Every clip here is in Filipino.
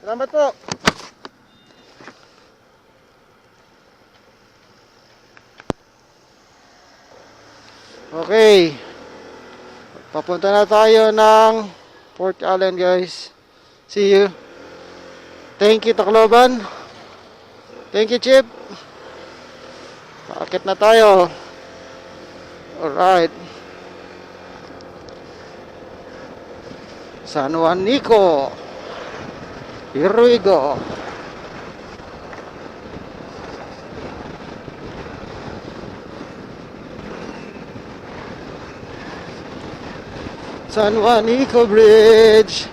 Salamat po. Okay. Papunta na tayo ng Port Allen, guys. See you. Thank you, Tacloban. Thank you, Chip. Paakit na tayo. Alright. San Juan Nico. Here we go. San Juan Nico Bridge.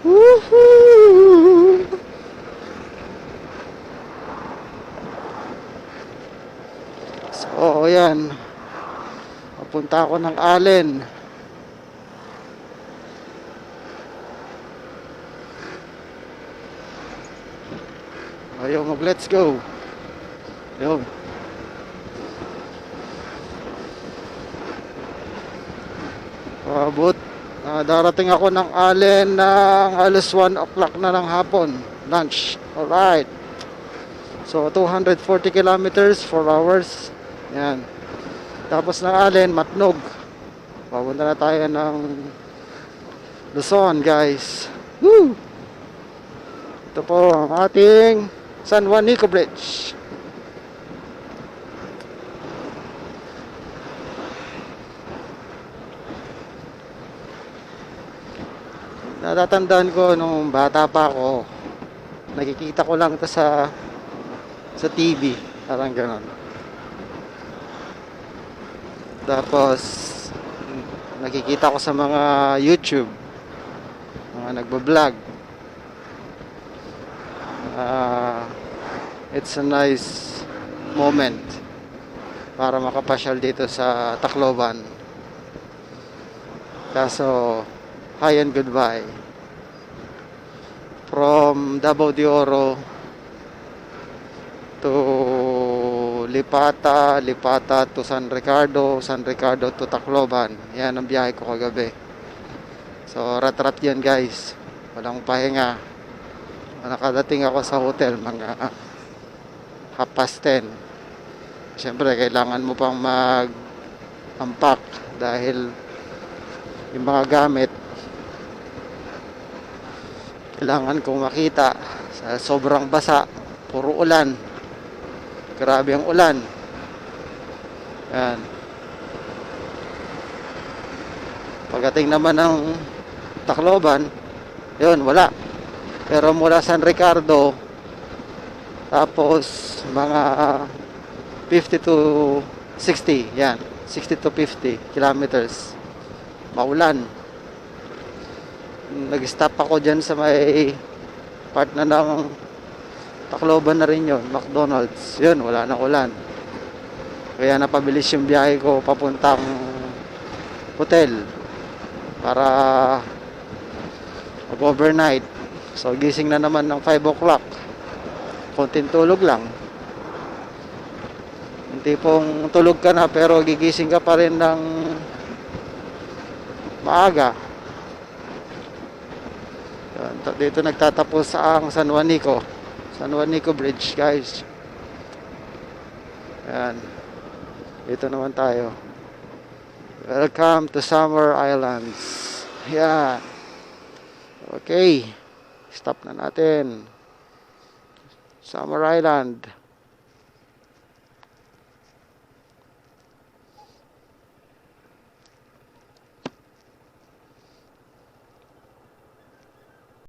Woohoo! So, yan. Papunta ako ng Allen. Ayaw let's go. Ayun. Darating ako ng Allen ng alas 1 o'clock na ng hapon. Lunch. Alright. So, 240 kilometers, 4 hours. Yan. Tapos ng Allen, Matnog. Papunta na tayo ng Luzon, guys. Woo! Ito po ang ating San Juan Nico Bridge. Natatandaan ko nung bata pa ako, nakikita ko lang ito sa TV, parang ganon. Tapos nakikita ko sa mga YouTube, mga nagbablog. It's a nice moment para makapasyal dito sa Tacloban. Kaso hi and goodbye. From Davao de Oro to Lipata to San Ricardo to Tacloban. Yan ang biyahe ko kagabi. So rat-rat yan, guys. Walang pahinga. Nakadating ako sa hotel mga 10:30. Siyempre kailangan mo pang mag-unpack dahil yung mga gamit kailangan kong makita sa sobrang basa, puro ulan, grabe ang ulan. Yan. Pagdating naman ng Tacloban, yun, wala. Pero mula San Ricardo, tapos mga 50 to 60, yan, 60 to 50 kilometers, maulan. Nag-stop ako dyan sa may part na ng Tacloban na rin yun, McDonald's. Yun, wala nang ulan. Kaya napabilis yung biyahe ko papuntang hotel para mag-overnight. So gising na naman ng 5 o'clock. Konting tulog lang. Yung tipong tulog ka na pero gigising ka pa rin ng maaga. Dito nagtatapos ang San Juan Nico Bridge, guys. Ayan. Dito naman tayo. Welcome to Summer Islands. Ayan. Okay. Stop na natin. Summer Island.